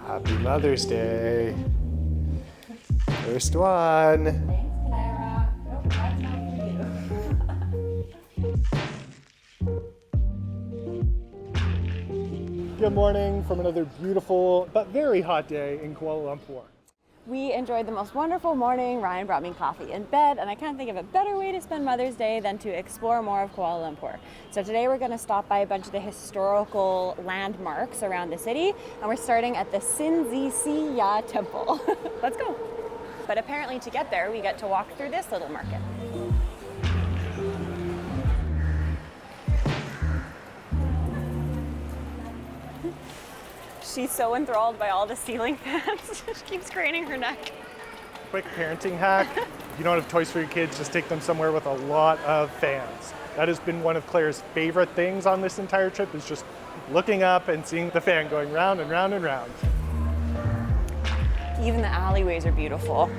Happy Mother's Day. First one. Thanks, Clara. Nope, that's not for you. Good morning from another beautiful but very hot day in Kuala Lumpur. We enjoyed the most wonderful morning. Ryan brought me coffee in bed, and I can't think of a better way to spend Mother's Day than to explore more of Kuala Lumpur. So today we're going to stop by a bunch of the historical landmarks around the city, and we're starting at the Siya Temple. Let's go. But apparently to get there, we get to walk through this little market. She's so enthralled by all the ceiling fans. She keeps craning her neck. Quick parenting hack. If you don't have toys for your kids, just take them somewhere with a lot of fans. That has been one of Claire's favorite things on this entire trip, is just looking up and seeing the fan going round and round and round. Even the alleyways are beautiful.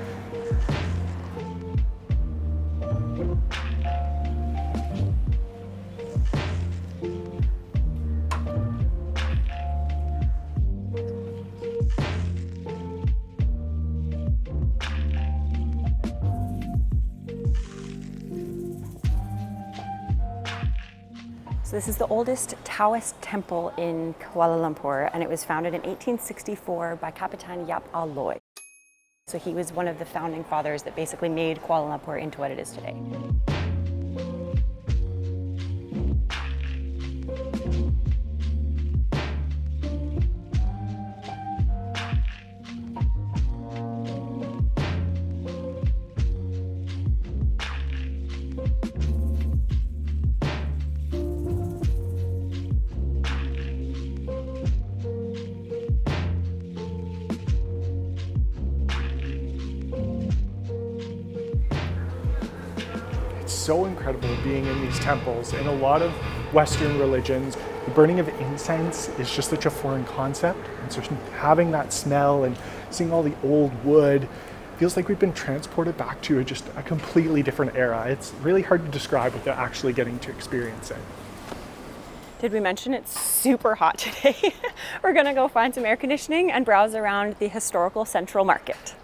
So this is the oldest Taoist temple in Kuala Lumpur, and it was founded in 1864 by Kapitan Yap Alloy. So he was one of the founding fathers that basically made Kuala Lumpur into what it is today. So incredible being in these temples. In a lot of Western religions, the burning of incense is just such a foreign concept. And so having that smell and seeing all the old wood feels like we've been transported back to just a completely different era. It's really hard to describe without actually getting to experience it. Did we mention it's super hot today? We're gonna go find some air conditioning and browse around the historical Central Market.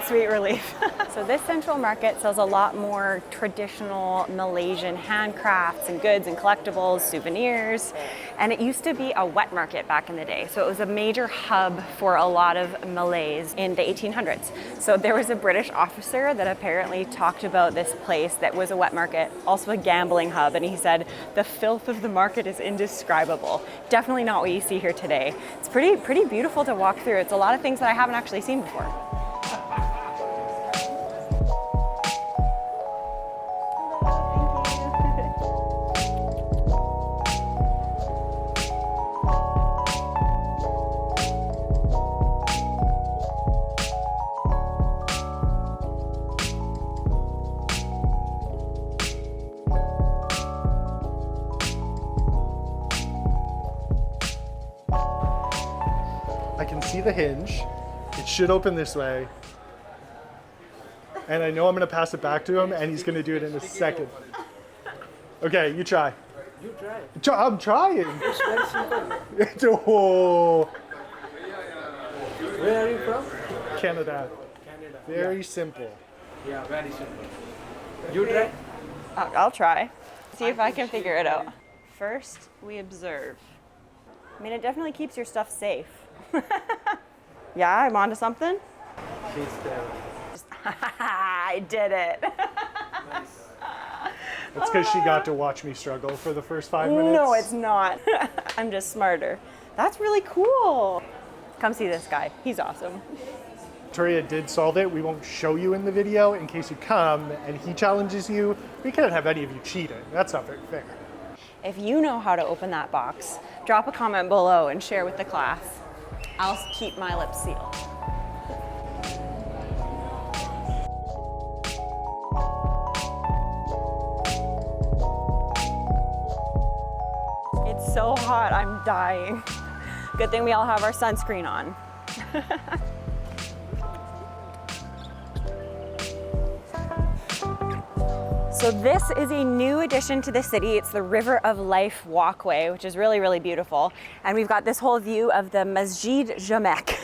Sweet relief. So this Central Market sells a lot more traditional Malaysian handcrafts and goods and collectibles, souvenirs, and it used to be a wet market back in the day. So it was a major hub for a lot of Malays in the 1800s. So there was a British officer that apparently talked about this place that was a wet market, also a gambling hub, and he said, the filth of the market is indescribable. Definitely not what you see here today. It's pretty beautiful to walk through. It's a lot of things that I haven't actually seen before. I can see the hinge. It should open this way. And I know I'm gonna pass it back to him and he's gonna do it in a second. Okay, you try. You try. I'm trying. It's very simple. Oh, Where are you from? Canada. Canada. Very simple. Yeah, very simple. You try. I'll try. See if I can figure it out. First, we observe. I mean, it definitely keeps your stuff safe. Yeah, I'm onto something. She's there. I did it. Nice. That's because she got to watch me struggle for the first 5 minutes. No, it's not. I'm just smarter. That's really cool. Come see this guy. He's awesome. Victoria did solve it. We won't show you in the video in case you come and he challenges you. We can't have any of you cheating. That's not very fair. If you know how to open that box, drop a comment below and share with the class. I'll keep my lips sealed. It's so hot, I'm dying. Good thing we all have our sunscreen on. So this is a new addition to the city. It's the River of Life Walkway, which is really, really beautiful. And we've got this whole view of the Masjid Jamek.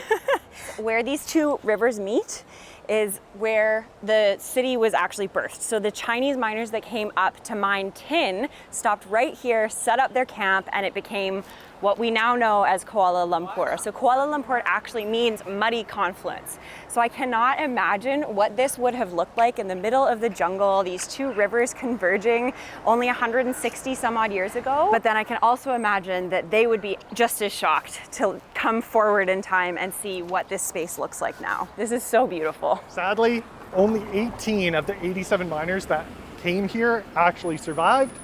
Where these two rivers meet is where the city was actually birthed. So the Chinese miners that came up to mine tin stopped right here, set up their camp, and it became what we now know as Kuala Lumpur. So Kuala Lumpur actually means muddy confluence. So I cannot imagine what this would have looked like in the middle of the jungle, these two rivers converging only 160 some odd years ago. But then I can also imagine that they would be just as shocked to come forward in time and see what this space looks like now. This is so beautiful. Sadly, only 18 of the 87 miners that came here actually survived.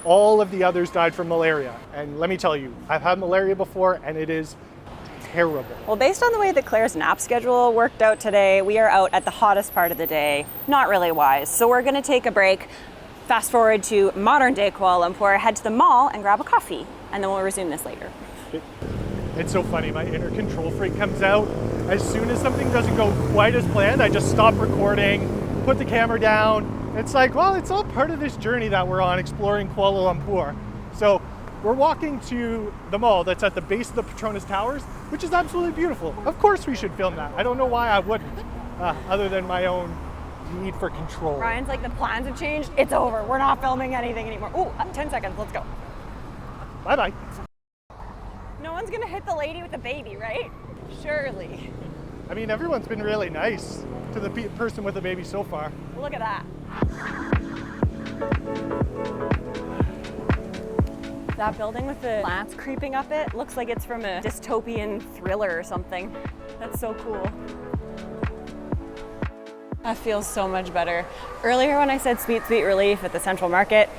All of the others died from malaria. And let me tell you, I've had malaria before and it is terrible. Well, based on the way that Claire's nap schedule worked out today, we are out at the hottest part of the day. Not really wise. So we're gonna take a break, fast forward to modern day Kuala Lumpur, head to the mall and grab a coffee, and then we'll resume this later. It's so funny, my inner control freak comes out. As soon as something doesn't go quite as planned, I just stop recording, put the camera down. It's like, well, it's all part of this journey that we're on exploring Kuala Lumpur. So we're walking to the mall that's at the base of the Petronas Towers, which is absolutely beautiful. Of course we should film that. I don't know why I wouldn't, other than my own need for control. Ryan's like, the plans have changed, it's over. We're not filming anything anymore. Ooh, 10 seconds, let's go. Bye-bye. No one's gonna hit the lady with the baby, right? Surely. I mean, everyone's been really nice to the person with the baby so far. Look at that. That building with the plants creeping up it looks like it's from a dystopian thriller or something. That's so cool. That feels so much better. Earlier when I said sweet, sweet relief at the Central Market,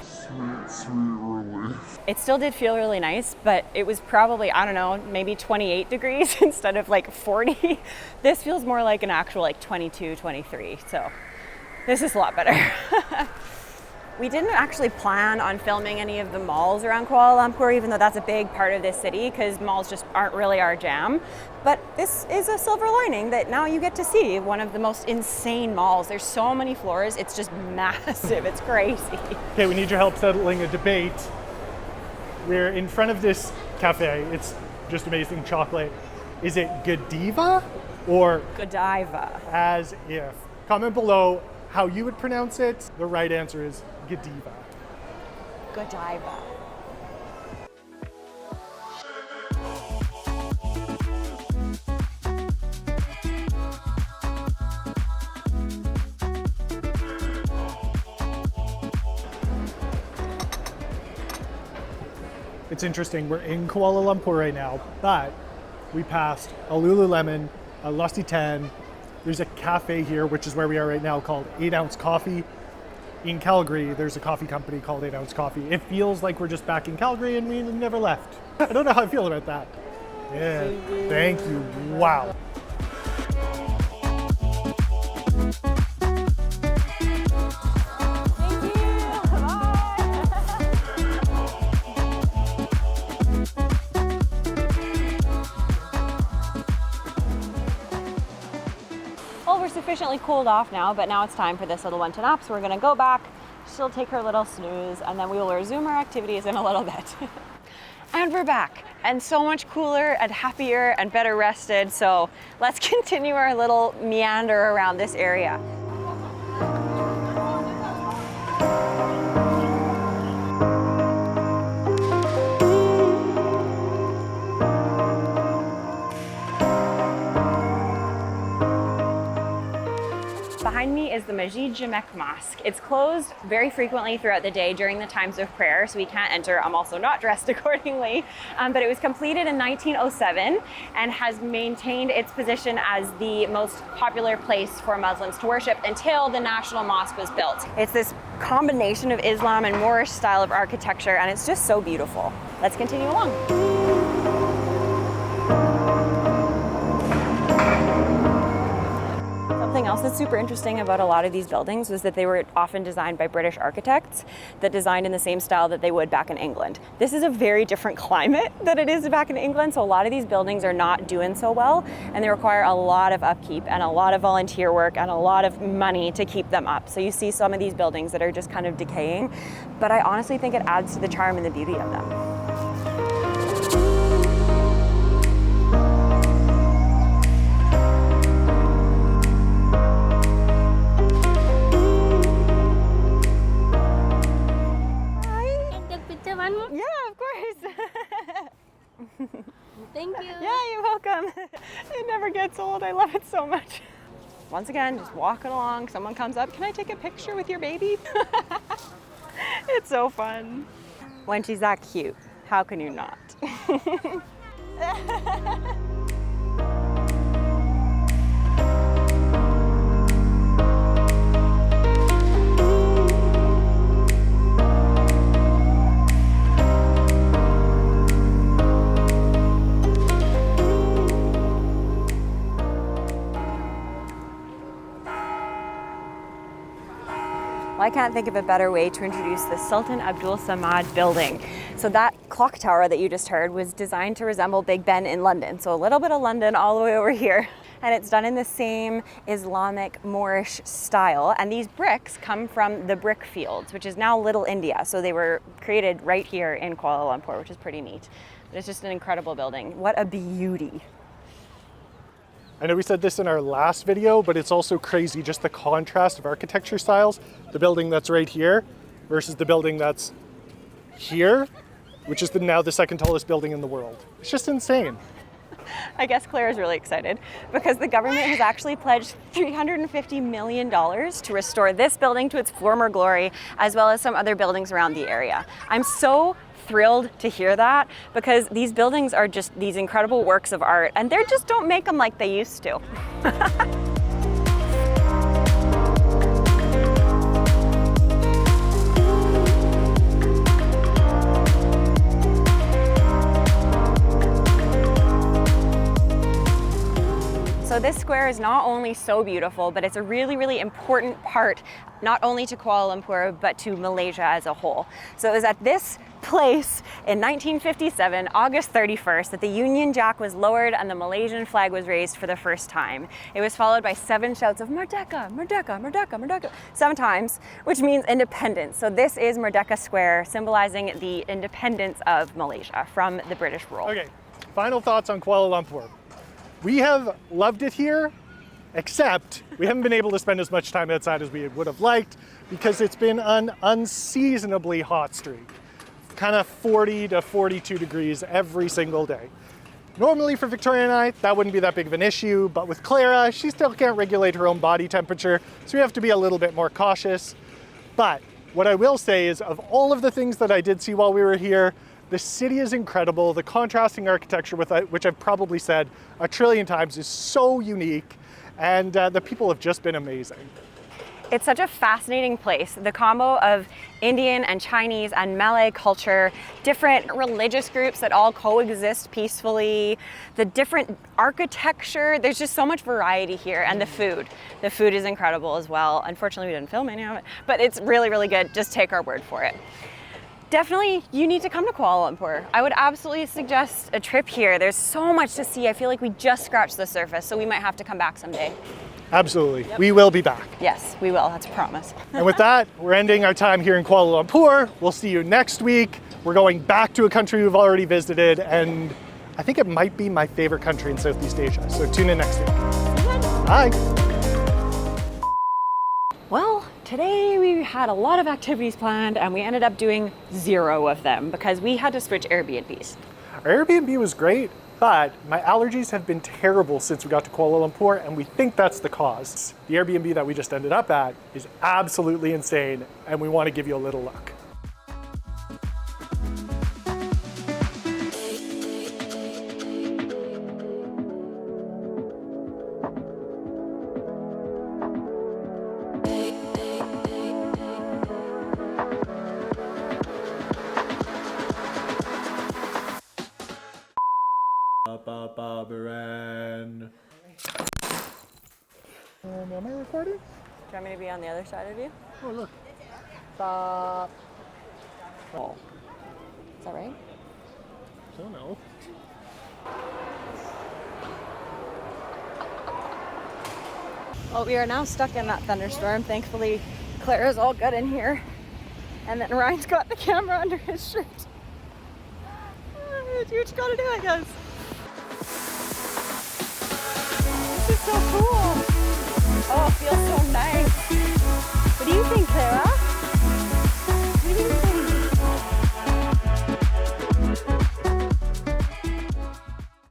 sweet relief. It still did feel really nice, but it was probably, I don't know, maybe 28 degrees instead of like 40. This feels more like an actual like 22, 23. So this is a lot better. We didn't actually plan on filming any of the malls around Kuala Lumpur, even though that's a big part of this city, because malls just aren't really our jam. But this is a silver lining that now you get to see one of the most insane malls. There's so many floors, it's just massive, it's crazy. Okay, we need your help settling a debate. We're in front of this cafe, it's just amazing chocolate. Is it Godiva or Godiva? As if. Comment below how you would pronounce it. The right answer is Godiva. Godiva. It's interesting, we're in Kuala Lumpur right now, but we passed a Lululemon, a Lusty 10. There's a cafe here, which is where we are right now, called 8 Ounce Coffee. In Calgary, there's a coffee company called 8 Ounce Coffee. It feels like we're just back in Calgary and we never left. I don't know how I feel about that. Yeah, thank you. Wow. Sufficiently cooled off now, but now it's time for this little one to nap, so we're gonna go back, she'll take her little snooze, and then we will resume our activities in a little bit. And we're back, and so much cooler and happier and better rested, so let's continue our little meander around this area. Behind me is the Masjid Jamek Mosque. It's closed very frequently throughout the day during the times of prayer, so we can't enter. I'm also not dressed accordingly, but it was completed in 1907 and has maintained its position as the most popular place for Muslims to worship until the National Mosque was built. It's this combination of Islam and Moorish style of architecture, and it's just so beautiful. Let's continue along. Something else else that's super interesting about a lot of these buildings was that they were often designed by British architects that designed in the same style that they would back in England. This is a very different climate than it is back in England, so a lot of these buildings are not doing so well, and they require a lot of upkeep and a lot of volunteer work and a lot of money to keep them up. So you see some of these buildings that are just kind of decaying, but I honestly think it adds to the charm and the beauty of them. Yeah, of course. thank you. Yeah, you're welcome. It never gets old. I love it so much. Once again, just walking along, someone comes up, can I take a picture with your baby? It's so fun. When she's that cute, how can you not? Well, I can't think of a better way to introduce the Sultan Abdul Samad building. So that clock tower that you just heard was designed to resemble Big Ben in London. So a little bit of London all the way over here. And it's done in the same Islamic Moorish style. And these bricks come from the brick fields, which is now Little India. So they were created right here in Kuala Lumpur, which is pretty neat. But it's just an incredible building. What a beauty. I know we said this in our last video, but it's also crazy just the contrast of architecture styles. The building that's right here versus the building that's here, which is now the second tallest building in the world. It's just insane. I guess Claire is really excited because the government has actually pledged $350 million to restore this building to its former glory, as well as some other buildings around the area. I'm so thrilled to hear that because these buildings are just these incredible works of art and they just don't make them like they used to. So this square is not only so beautiful, but it's a really, really important part, not only to Kuala Lumpur, but to Malaysia as a whole. So it was at this place in 1957, August 31st, that the Union Jack was lowered and the Malaysian flag was raised for the first time. It was followed by 7 shouts of Merdeka, Merdeka, Merdeka, Merdeka, 7 times, which means independence. So this is Merdeka Square, symbolizing the independence of Malaysia from the British rule. Okay, final thoughts on Kuala Lumpur. We have loved it here, except we haven't been able to spend as much time outside as we would have liked because it's been an unseasonably hot streak. Kind of 40 to 42 degrees every single day. Normally for Victoria and I, that wouldn't be that big of an issue, but with Clara, she still can't regulate her own body temperature, so we have to be a little bit more cautious. But what I will say is, of all of the things that I did see while we were here, the city is incredible. The contrasting architecture, which I've probably said a trillion times, is so unique, and the people have just been amazing. It's such a fascinating place. The combo of Indian and Chinese and Malay culture, different religious groups that all coexist peacefully, the different architecture, there's just so much variety here, and the food. The food is incredible as well. Unfortunately, we didn't film any of it, but it's really, really good. Just take our word for it. Definitely, you need to come to Kuala Lumpur. I would absolutely suggest a trip here. There's so much to see. I feel like we just scratched the surface, so we might have to come back someday. Absolutely. Yep. We will be back. Yes, we will. That's a promise. And with that, we're ending our time here in Kuala Lumpur. We'll see you next week. We're going back to a country we've already visited, and I think it might be my favorite country in Southeast Asia. So tune in next week. Bye. Well, today we had a lot of activities planned and we ended up doing 0 of them because we had to switch Airbnbs. Our Airbnb was great, but my allergies have been terrible since we got to Kuala Lumpur, and we think that's the cause. The Airbnb that we just ended up at is absolutely insane, and we want to give you a little look. Am I recording? Do you want me to be on the other side of you? Oh, look. Stop. Oh. Is that right? I don't know. Well, we are now stuck in that thunderstorm. Thankfully, Clara's all good in here. And then Ryan's got the camera under his shirt. Do what you gotta do, I guess. This is so cool. Oh, it feels so nice.